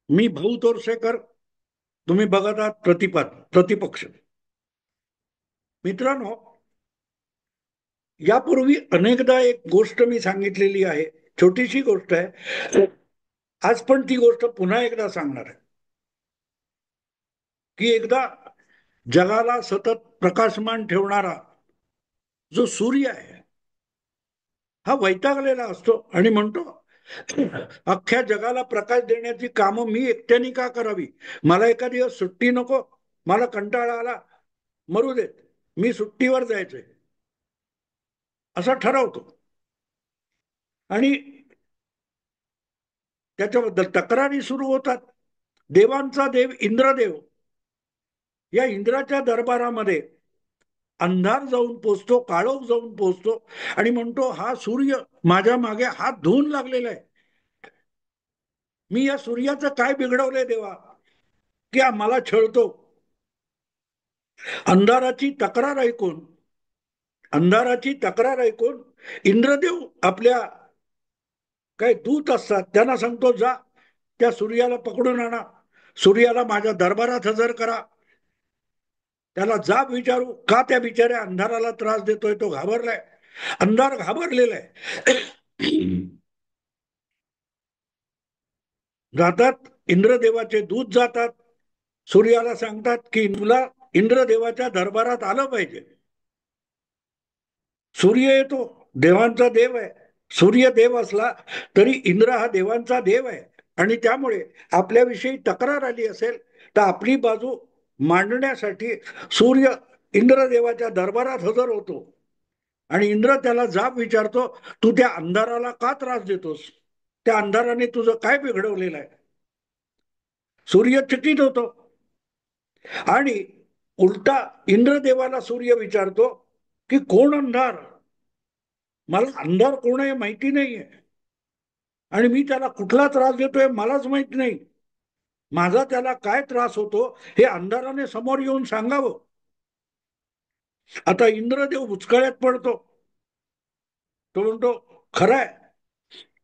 मी भाऊ तोरसेकर. तुम्ही बघत आहात प्रतिपक्ष. मित्रांनो, यापूर्वी अनेकदा एक गोष्ट मी सांगितलेली आहे. छोटीशी गोष्ट आहे. आज पण ती गोष्ट पुन्हा एकदा सांगणार आहे की एकदा जगाला सतत प्रकाशमान ठेवणारा जो सूर्य आहे, हा वैतागलेला असतो आणि म्हणतो, अख्ख्या जगाला प्रकाश देण्याची कामं मी एकट्याने का करावी? मला एखादी दिवस सुट्टी नको? मला कंटाळा आला, मरू देत, मी सुट्टीवर जायचंय, असा ठरवतो. आणि त्याच्याबद्दल तक्रारी सुरू होतात. देवांचा देव इंद्रदेव या इंद्राच्या दरबारामध्ये अंधार जाऊन पोचतो, काळोख जाऊन पोचतो आणि म्हणतो, हा सूर्य माझ्या मागे हात धुवून लागलेला आहे. मी या सूर्याचं काय बिघडवलंय देवा की मला छळतो? अंधाराची तक्रार ऐकून अंधाराची तक्रार ऐकून इंद्रदेव आपल्या काही दूत असतात त्यांना सांगतो, जा त्या सूर्याला पकडून आणा, सूर्याला माझ्या दरबारात हजर करा, त्याला जाब विचारू का त्या बिचाऱ्या अंधाराला त्रास देतोय, तो घाबरलाय, अंधार घाबरलेला आहे. जातात, इंद्रदेवाचे दूत जातात, सूर्याला सांगतात की तुला इंद्रदेवाच्या दरबारात आलं पाहिजे. सूर्य येतो, देवांचा देव आहे. सूर्य देव असला तरी इंद्र हा देवांचा देव आहे आणि त्यामुळे आपल्याविषयी तक्रार आली असेल तर आपली बाजू मांडण्यासाठी सूर्य इंद्रदेवाच्या दरबारात हजर होतो आणि इंद्र त्याला जाब विचारतो, तू त्या अंधाराला का त्रास देतोस? त्या अंधाराने तुझं काय बिघडवलेलं आहे? सूर्य चकित होतो आणि उलटा इंद्रदेवाला सूर्य विचारतो की कोण अंधार? मला अंधार कोण आहे माहिती नाहीये आणि मी त्याला कुठला त्रास देतोय मलाच माहित नाही. माझा त्याला काय त्रास होतो हे अंधाराने समोर येऊन सांगावं. आता इंद्रदेव बुचकळ्यात पडतो. तो म्हणतो, खरंय.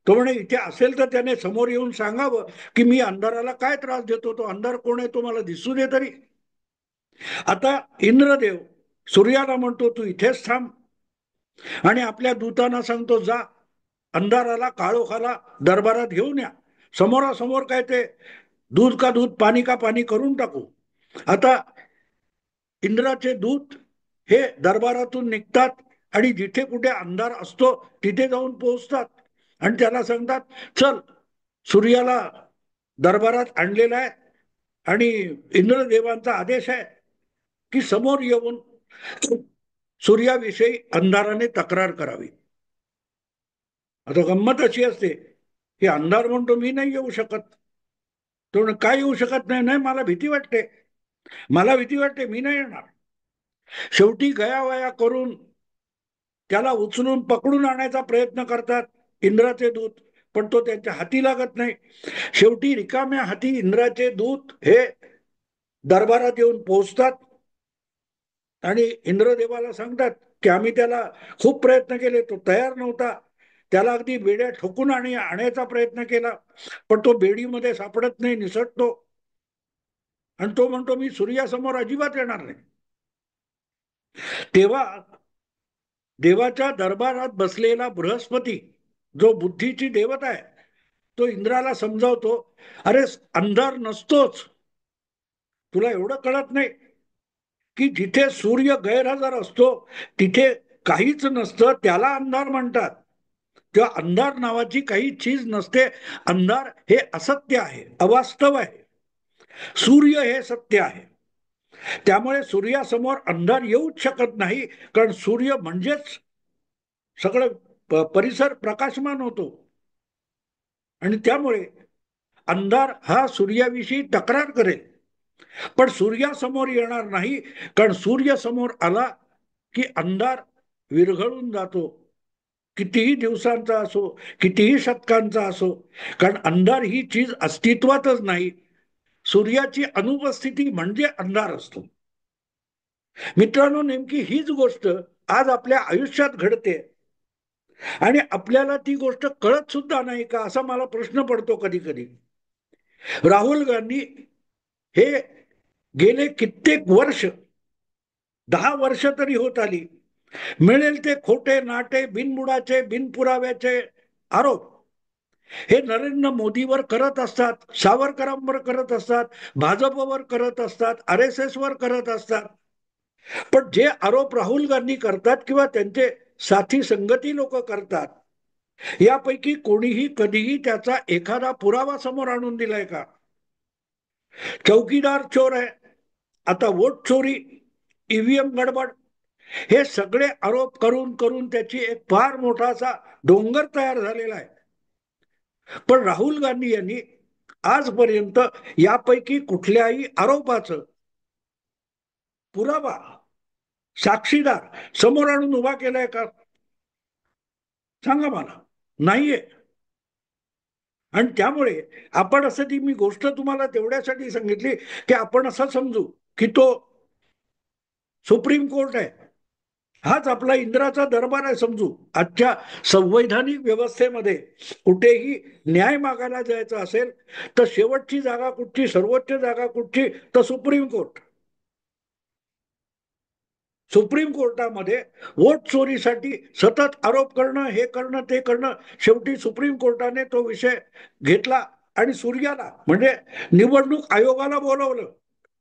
तो म्हणे, इथे असेल तर त्याने समोर येऊन सांगावं की मी अंधाराला काय त्रास देतो, तो अंधार कोण आहे तो मला दिसू दे तरी. आता इंद्रदेव सूर्याला म्हणतो, तू इथेच थांब आणि आपल्या दूतांना सांगतो, जा अंधाराला काळोखाला दरबारात घेऊन या. समोरासमोर काय ते दूध का दूध पाणी का पाणी करून टाकू. आता इंद्राचे दूत हे दरबारातून निघतात आणि जिथे कुठे अंधार असतो तिथे जाऊन पोहोचतात आणि त्याला सांगतात, चल, सूर्याला दरबारात आणलेला आहे आणि इंद्रदेवांचा आदेश आहे की समोर येऊन सूर्याविषयी अंधाराने तक्रार करावी. आता गंमत अशी असते की अंधार म्हणतो, मी नाही येऊ शकत. तो काय येऊ शकत नाही? नाही, मला भीती वाटते, मला भीती वाटते, मी नाही येणार. शेवटी गयावया करून त्याला उचलून पकडून आणायचा प्रयत्न करतात इंद्राचे दूत, पण तो त्यांच्या हाती लागत नाही. शेवटी रिकाम्या हाती इंद्राचे दूत हे दरबारात येऊन पोहोचतात आणि इंद्रदेवाला सांगतात की आम्ही त्याला खूप प्रयत्न केले, तो तयार नव्हता. त्याला अगदी बेड्या ठोकून आणायचा प्रयत्न केला, पण तो बेडीमध्ये सापडत नाही, निसटतो आणि तो म्हणतो, मी सूर्यासमोर अजिबात येणार नाही. तेव्हा देवाच्या दरबारात बसलेला बृहस्पती, जो बुद्धीची देवता आहे, तो इंद्राला समजावतो, अरे अंधार नसतोच. तुला एवढं कळत नाही की जिथे सूर्य गैरहजर असतो तिथे काहीच नसतं, त्याला अंधार म्हणतात. तेव्हा अंधार नावाची काही चीज नसते. अंधार हे असत्य आहे, अवास्तव आहे. सूर्य हे सत्य आहे. त्यामुळे सूर्यासमोर अंधार येऊच शकत नाही, कारण सूर्य म्हणजेच सगळं परिसर प्रकाशमान होतो आणि त्यामुळे अंधार हा सूर्याविषयी तक्रार करेल, पण सूर्यासमोर येणार नाही, कारण सूर्य समोर आला की अंधार विरघळून जातो. कितीही दिवसांचा असो, कितीही शतकांचा असो, कारण अंधार ही चीज अस्तित्वातच नाही. सूर्याची अनुपस्थिती म्हणजे अंधार असतो. मित्रांनो, नेमकी हीच गोष्ट आज आपल्या आयुष्यात घडते आणि आपल्याला ती गोष्ट कळत सुद्धा नाही का, असा मला प्रश्न पडतो कधी कधी. राहुल गांधी हे गेले कित्येक वर्ष, 10 वर्ष तरी होत आली, मिळेल ते खोटे नाटे बिनबुडाचे बिनपुराव्याचे आरोप हे नरेंद्र मोदीवर करत असतात, सावरकरांवर करत असतात, भाजपवर करत असतात, RSS वर करत असतात. पण जे आरोप राहुल गांधी करतात किंवा त्यांचे साथी संगती लोक करतात, यापैकी कोणीही कधीही त्याचा एखादा पुरावा समोर आणून दिलाय का? चौकीदार चोर आहे, आता वोट चोरी, ईव्हीएम गडबड, हे सगळे आरोप करून करून त्याची एक फार मोठासा डोंगर तयार झालेला आहे. पण राहुल गांधी यांनी आजपर्यंत यापैकी कुठल्याही आरोपाचं पुरावा, साक्षीदार समोर आणून उभा केलाय का? सांगा मला. नाहीये. आणि त्यामुळे आपण असं, ती मी गोष्ट तुम्हाला तेवढ्यासाठी सांगितली की आपण असं समजू की तो सुप्रीम कोर्ट आहे, हाच आपला इंद्राचा दरबार आहे समजू. आजच्या संवैधानिक व्यवस्थेमध्ये कुठेही न्याय मागायला जायचं असेल तर शेवटची जागा कुठची, सर्वोच्च जागा कुठची, तर सुप्रीम कोर्ट. सुप्रीम कोर्टामध्ये वोट चोरीसाठी सतत आरोप करणं, हे करणं ते करणं, शेवटी सुप्रीम कोर्टाने तो विषय घेतला आणि सूर्याला म्हणजे निवडणूक आयोगाला बोलवलं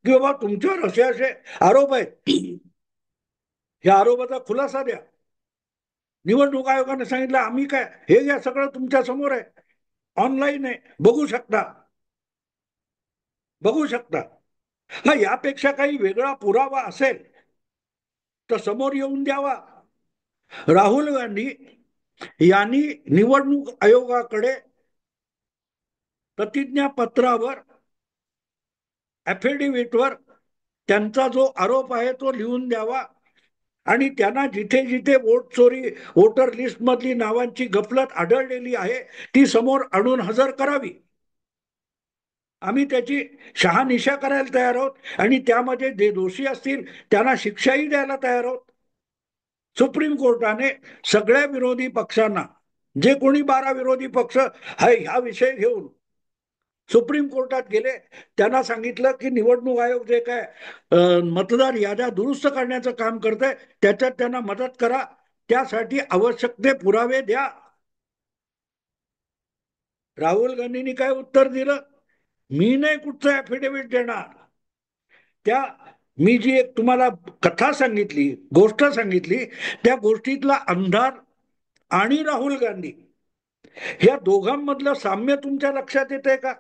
की बाबा तुमच्यावर असे असे आरोप आहेत, या आरोपाचा खुलासा द्या. निवडणूक आयोगाने सांगितलं आम्ही काय, हे घ्या सगळं तुमच्या समोर आहे, ऑनलाईन आहे, बघू शकता, बघू शकता. हा, यापेक्षा काही वेगळा पुरावा असेल तर समोर येऊन द्यावा. राहुल गांधी यांनी निवडणूक आयोगाकडे प्रतिज्ञापत्रावर, ऍफिडेव्हिटवर त्यांचा जो आरोप आहे तो लिहून द्यावा आणि त्यांना जिथे जिथे वोट चोरी, वोटर लिस्ट मधली नावांची गफलत आढळलेली आहे ती समोर आणून हजर करावी. आम्ही त्याची शहानिशा करायला तयार आहोत आणि त्यामध्ये जे दोषी असतील त्यांना शिक्षाही द्यायला तयार आहोत. सुप्रीम कोर्टाने सगळ्या विरोधी पक्षांना, जे कोणी 12 विरोधी पक्ष हा विषय घेऊन सुप्रीम कोर्टात गेले, त्यांना सांगितलं की निवडणूक आयोग जे काय मतदार याद्या दुरुस्त करण्याचं काम करत आहे त्याच्यात त्यांना मदत करा, त्यासाठी आवश्यक ते पुरावे द्या. राहुल गांधींनी काय उत्तर दिलं? मी नाही कुठचं ऍफिडेव्हिट देणार. त्या, मी जी एक तुम्हाला कथा सांगितली, गोष्ट सांगितली, त्या गोष्टीतला अंधार आणि राहुल गांधी या दोघांमधलं साम्य तुमच्या लक्षात येतंय का?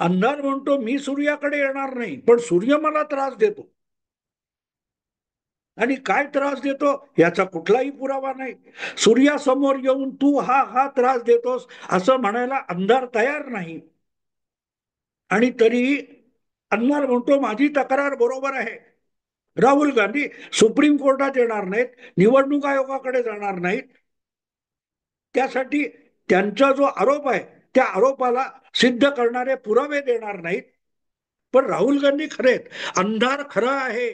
अंधार म्हणतो मी सूर्याकडे येणार नाही, पण सूर्य मला त्रास देतो. आणि काय त्रास देतो याचा कुठलाही पुरावा नाही. सूर्यासमोर येऊन तू हा हा त्रास देतोस असं म्हणायला अंधार तयार नाही. आणि तरीही अंधार म्हणतो माझी तक्रार बरोबर आहे. राहुल गांधी सुप्रीम कोर्टात येणार नाहीत, निवडणूक आयोगाकडे जाणार नाहीत, त्यासाठी त्यांचा जो आरोप आहे त्या आरोपाला सिद्ध करणारे पुरावे देणार नाहीत. पण राहुल गांधी खरेत, अंधार खरा आहे,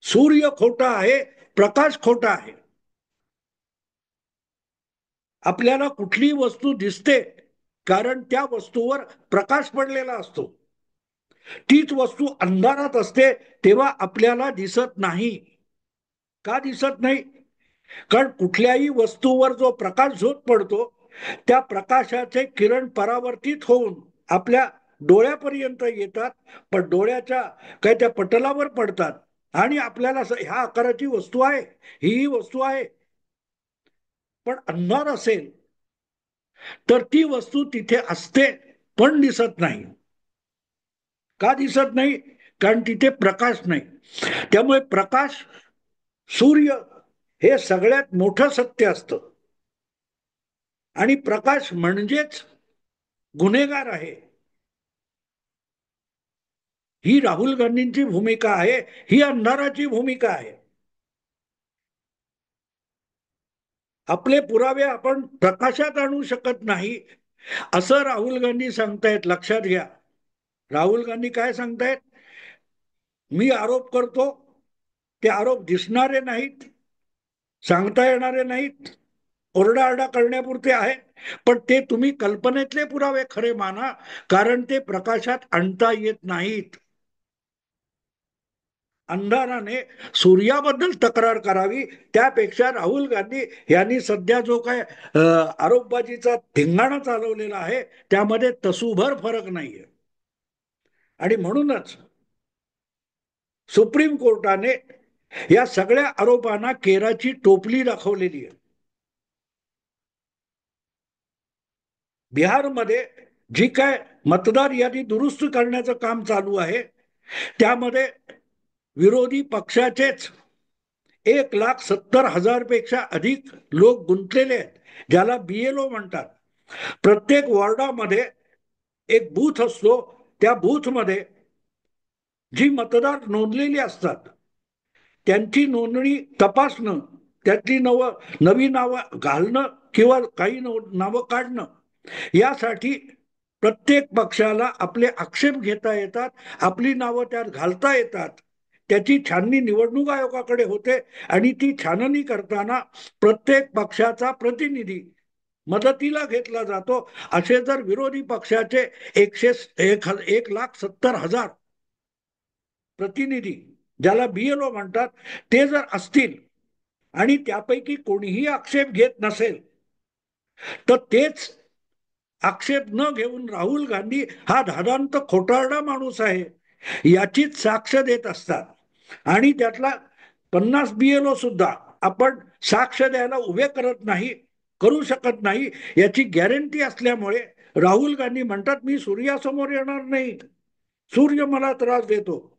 सूर्य खोटा आहे, प्रकाश खोटा आहे. आपल्याला कुठली वस्तू दिसते कारण त्या वस्तूवर प्रकाश पडलेला असतो. तीच वस्तू अंधारात असते तेव्हा आपल्याला दिसत नाही. का दिसत नाही? कारण कुठल्याही वस्तूवर जो प्रकाश झोत पडतो त्या प्रकाशाचे किरण परावर्तित होऊन आपल्या डोळ्यापर्यंत येतात, पण डोळ्याच्या काय त्या पटलावर पडतात आणि आपल्याला ह्या आकाराची वस्तू आहे, ही वस्तू आहे. पण अंधार असेल तर ती वस्तू तिथे असते पण दिसत नाही. का दिसत नाही? कारण तिथे प्रकाश नाही. त्यामुळे प्रकाश, सूर्य हे सगळ्यात मोठं सत्य असतं आणि प्रकाश म्हणजेच गुन्हेगार आहे. ही राहुल गांधींची भूमिका आहे, ही अंधाराची भूमिका आहे. आपले पुरावे आपण प्रकाशात आणू शकत नाही असं राहुल गांधी सांगतायत. लक्षात घ्या, राहुल गांधी काय सांगतायत? मी आरोप करतो, ते आरोप दिसणारे नाहीत, सांगता येणारे नाहीत, ओरडाआरडा करण्यापुरते आहेत, पण ते तुम्ही कल्पनेतले पुरावे खरे माना, कारण ते प्रकाशात आणता येत नाहीत. अंधाराने सूर्याबद्दल तक्रार करावी त्यापेक्षा राहुल गांधी यांनी सध्या जो काय आरोपबाजीचा धिंगाणा चालवलेला आहे त्यामध्ये तसूभर फरक नाहीये. आणि म्हणूनच सुप्रीम कोर्टाने या सगळ्या आरोपांना केराची टोपली दाखवलेली आहे. बिहारमध्ये जी काय मतदार यादी दुरुस्त करण्याचं काम चालू आहे त्यामध्ये विरोधी पक्षाचेच 1,70,000 पेक्षा अधिक लोक गुंतलेले आहेत, ज्याला BLO म्हणतात. प्रत्येक वॉर्डामध्ये एक बूथ असतो, त्या बूथमध्ये जी मतदार नोंदलेली असतात त्यांची नोंदणी तपासणं, त्यातली नवी नावं घालणं किंवा काही नावं काढणं, यासाठी प्रत्येक पक्षाला आपले आक्षेप घेता येतात, आपली नावं त्यात घालता येतात. त्याची छाननी निवडणूक आयोगाकडे होते आणि ती छाननी करताना प्रत्येक पक्षाचा प्रतिनिधी मदतीला घेतला जातो. असे जर विरोधी पक्षाचे 1,70,000 प्रतिनिधी, ज्याला BLO म्हणतात, ते जर असतील आणि त्यापैकी कोणीही आक्षेप घेत नसेल तर तेच आक्षेप न घेऊन राहुल गांधी हा धादांत खोटारडा माणूस आहे याचीच साक्ष देत असतात. आणि त्यातला 50 BLO सुद्धा आपण साक्ष द्यायला उभे करत नाही, करू शकत नाही, याची गॅरंटी असल्यामुळे राहुल गांधी म्हणतात मी सूर्यासमोर येणार नाही, सूर्य मला त्रास देतो,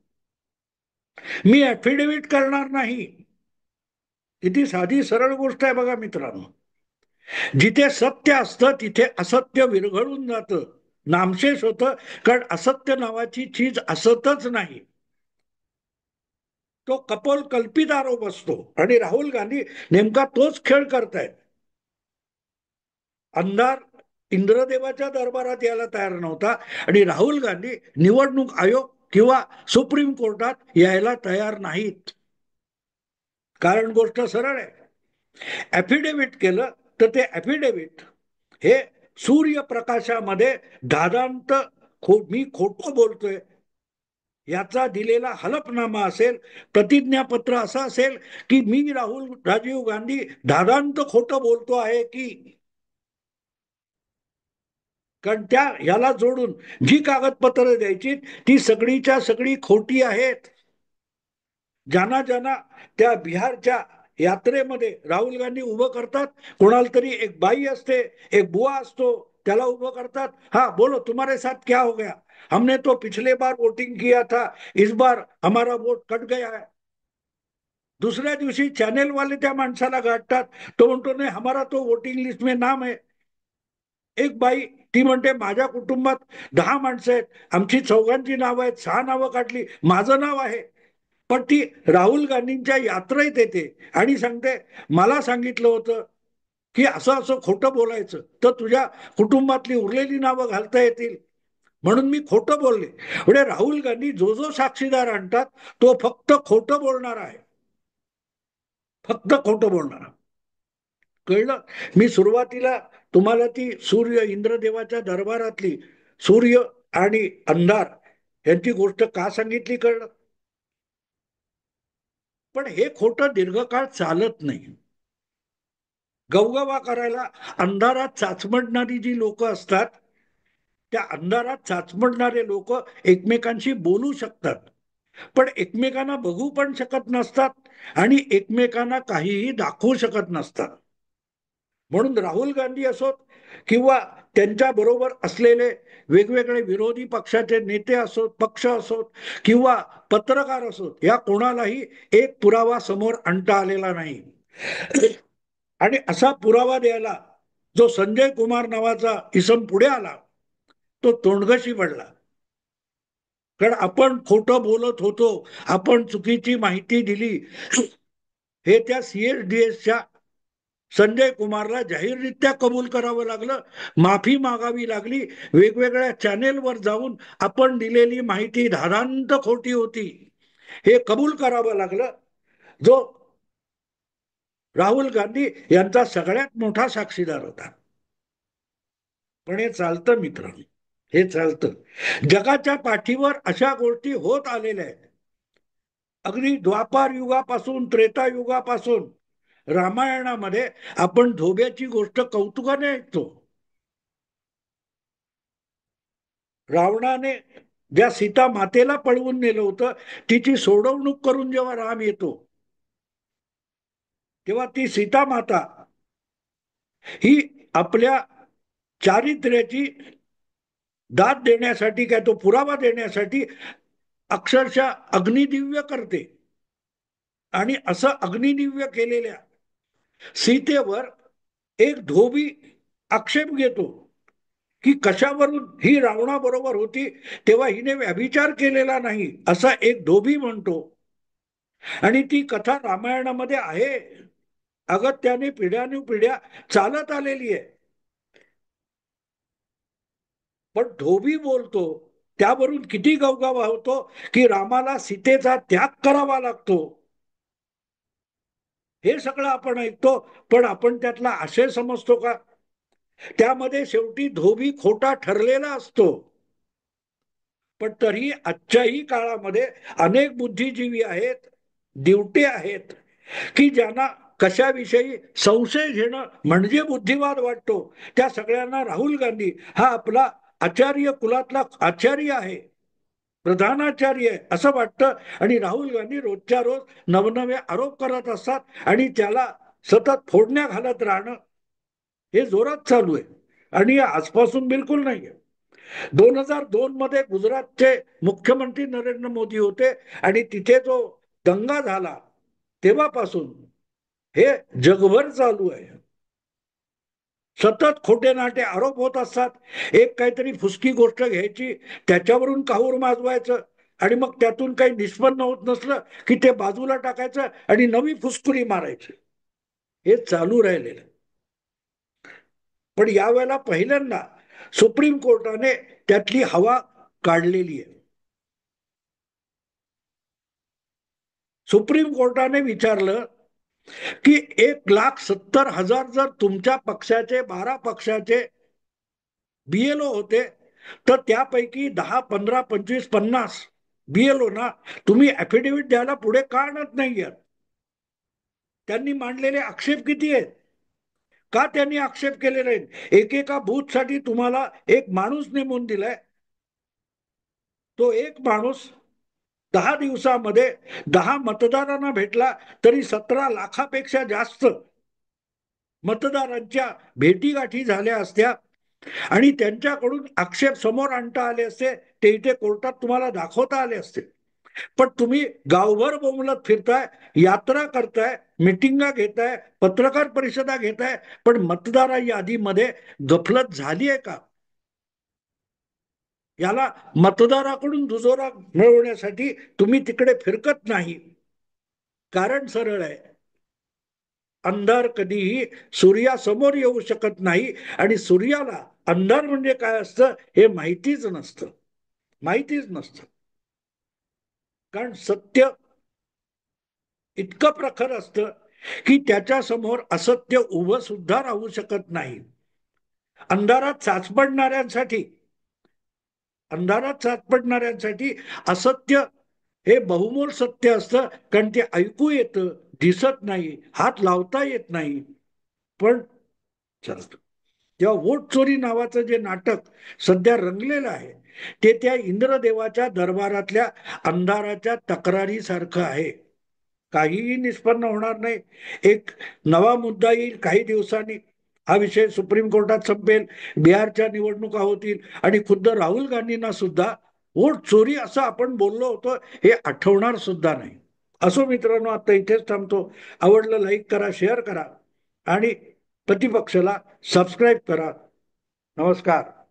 मी ऍफिडेव्हिट करणार नाही. किती साधी सरळ गोष्ट आहे बघा मित्रांनो. जिथे सत्य असतं तिथे असत्य विरघळून जातं, नामशेष होतं, कारण असत्य नावाची चीज असतच नाही. तो कल्पित आरोप असतो आणि राहुल गांधी नेमका तोच खेळ करतायत. अंधार इंद्रदेवाच्या दरबारात यायला तयार नव्हता आणि राहुल गांधी निवडणूक आयोग किंवा सुप्रीम कोर्टात यायला तयार नाहीत. कारण गोष्ट सरळ आहे. ऍफिडेव्हिट केलं तर ते ऍफिडेव्हिट हे सूर्यप्रकाशामध्ये धादांत मी खोटं बोलतोय याचा दिलेला हलफनामा असेल, प्रतिज्ञापत्र असं असेल की मी राजीव गांधी धादांत खोटं बोलतो आहे की. कारण त्या याला जोडून जी कागदपत्र द्यायची ती सगळीच्या सगळी खोटी आहेत. ज्यांना त्या बिहारच्या यात्रेमध्ये राहुल गांधी उभं करतात, कोणाला तरी एक बाई असते, एक बुवा असतो, त्याला उभं करतात, हा बोलो तुम्हारे साथ क्या हो गया, हमने तो पिछले बार वोटिंग किया था, इस बार हमारा वोट कट गया है. दुसऱ्या दिवशी चॅनेल वाले त्या माणसाला गाठतात, तो म्हणतो नाही हमारा तो वोटिंग लिस्ट में नाम है. एक बाई ती म्हणते माझ्या कुटुंबात 10 माणसं आहेत, आमची चौघांची नावं आहेत, 6 नावं काढली, माझं नाव आहे. पण ती राहुल गांधींच्या यात्रेत येते आणि सांगते मला सांगितलं होतं की असं असं खोटं बोलायचं तर तुझ्या कुटुंबातली उरलेली नावं घालता येतील, म्हणून मी खोटं बोलले. म्हणजे राहुल गांधी जो जो साक्षीदार आणतात तो फक्त खोटं बोलणार आहे, फक्त खोटं बोलणार. कळलं. मी सुरुवातीला तुम्हाला ती सूर्य इंद्रदेवाच्या दरबारातली सूर्य आणि अंधार यांची गोष्ट का सांगितली कळलं. पण हे खोटं दीर्घकाळ चालत नाही. गवगवा करायला अंधारात चाचमडणारी जी लोक असतात त्या अंधारात चाचमडणारे लोक एकमेकांशी बोलू शकतात, पण एकमेकांना बघू पण शकत नसतात आणि एकमेकांना काहीही दाखवू शकत नसतात. म्हणून राहुल गांधी असोत किंवा त्यांच्या बरोबर असलेले वेगवेगळे विरोधी पक्षाचे नेते असोत, पक्ष असोत किंवा पत्रकार असोत, या कोणालाही एक पुरावा समोर आणता आलेला नाही. आणि असा पुरावा द्यायला जो संजय कुमार नावाचा इसम पुढे आला तो तोंडघशी पडला. कारण आपण खोटं बोलत होतो, आपण चुकीची माहिती दिली, हे त्या CSDSच्या संजय कुमारला जाहीररित्या कबूल करावं लागलं, माफी मागावी लागली. वेगवेगळ्या चॅनेलवर जाऊन आपण दिलेली माहिती धादांत खोटी होती हे कबूल करावं लागलं. जो राहुल गांधी यांचा सगळ्यात मोठा साक्षीदार होता. पण हे चालतं मित्रांनो, हे चालतं. जगाच्या पाठीवर अशा गोष्टी होत आलेल्या आहेत. अगदी द्वापार युगापासून, त्रेता युगापासून रामायणामध्ये आपण धोब्याची गोष्ट कौतुकाने ऐकतो. रावणाने ज्या सीता मातेला पळवून नेलं होतं, तिची सोडवणूक करून जेव्हा राम येतो, तेव्हा ती सीता माता ही आपल्या चारित्र्याची दाद देण्यासाठी, काय तो पुरावा देण्यासाठी अक्षरशः अग्निदिव्य करते. आणि असं अग्निदिव्य केलेल्या सीतेवर एक धोबी आक्षेप घेतो की कशावरून ही रावणाबरोबर होती तेव्हा हिने व्यभिचार केलेला नाही, असा एक धोबी म्हणतो. आणि ती कथा रामायणामध्ये आहे, अगत्याने पिढ्यानुपिढ्या चालत आलेली आहे. पण धोबी बोलतो त्यावरून किती गवगवा होतो की रामाला सीतेचा त्याग करावा लागतो. हे सगळं आपण ऐकतो, पण आपण त्यातला आशय समजतो का? त्यामध्ये शेवटी धोबी खोटा ठरलेला असतो. पण तरी आजच्याही काळामध्ये अनेक बुद्धिजीवी आहेत, दिवटे आहेत, की ज्यांना कशाविषयी संशय घेणं म्हणजे बुद्धिवाद वाटतो. त्या सगळ्यांना राहुल गांधी हा आपला आचार्य कुलातला आचार्य आहे, प्रधानाचार्य आहे असं वाटतं. आणि राहुल गांधी रोजच्या रोज नवनवे आरोप करत असतात आणि त्याला सतत फोडण्या घालत राहणं हे जोरात चालू आहे. आणि आजपासून बिलकुल नाही आहे. 2002 मध्ये गुजरातचे मुख्यमंत्री नरेंद्र मोदी होते आणि तिथे जो दंगा झाला तेव्हापासून हे जगभर चालू आहे. सतत खोटे नाटे आरोप होत असतात. एक काहीतरी फुसकी गोष्ट घ्यायची, त्याच्यावरून काहूर माजवायचं आणि मग त्यातून काही निष्पन्न होत नसलं की ते बाजूला टाकायचं आणि नवी फुसकुरी मारायची. हे चालू राहिलेलं. पण यावेळेला पहिल्यांदा सुप्रीम कोर्टाने त्यातली हवा काढलेली आहे. सुप्रीम कोर्टाने विचारलं की 1,70,000 जर तुमच्या पक्षाचे 12 पक्षाचे बीएलओ होते तर त्यापैकी 10, 15, 25, 50 बीएलओ ना तुम्ही ऍफिडेव्हिट द्यायला पुढे का आणत नाहीये? त्यांनी मांडलेले आक्षेप किती आहेत? का त्यांनी आक्षेप केले नाहीत? एकेका बूथसाठी तुम्हाला एक माणूस नेमून दिलाय. तो एक माणूस 10 दिवसामध्ये 10 मतदारांना भेटला तरी 17 लाखापेक्षा जास्त मतदारांच्या भेटीगाठी झाल्या असत्या आणि त्यांच्याकडून आक्षेप समोर आणता आले असते, ते इथे कोर्टात तुम्हाला दाखवता आले असते. पण तुम्ही गावभर बोंबलत फिरताय, यात्रा करताय, मिटिंगा घेताय, पत्रकार परिषदा घेताय, पण मतदारा यादीमध्ये गफलत झाली आहे का? याला मतदाराकडून दुजोरा मिळवण्यासाठी तुम्ही तिकडे फिरकत नाही. कारण सरळ आहे, अंधार कधीही सूर्यासमोर येऊ शकत नाही आणि सूर्याला अंधार म्हणजे काय असतं हे माहितीच नसतं. माहितीच नसतं. कारण सत्य इतकं प्रखर असतं की त्याच्या समोर असत्य उभं सुद्धा राहू शकत नाही. अंधारात साचपडणाऱ्यांसाठी अंधारात साचपडणाऱ्यांसाठी असत्य हे बहुमोल सत्य असतं, कारण ते ऐकू येतं, दिसत नाही, हात लावता येत नाही, पण चालतं. तेव्हा वोट चोरी नावाचं जे नाटक सध्या रंगलेलं आहे ते त्या इंद्रदेवाच्या दरबारातल्या अंधाराच्या तक्रारीसारखं आहे. काहीही निष्पन्न होणार नाही. एक नवा मुद्दा येईल काही दिवसांनी, हा विषय सुप्रीम कोर्टात संपेल, बिहारच्या निवडणुका होतील आणि खुद्द राहुल गांधींना सुद्धा वोट चोरी असं आपण बोललो होतो हे आठवणार सुद्धा नाही. असो मित्रांनो, आता इथेच थांबतो. आवडलं लाईक करा, शेअर करा आणि प्रतिपक्षाला सबस्क्राईब करा. नमस्कार.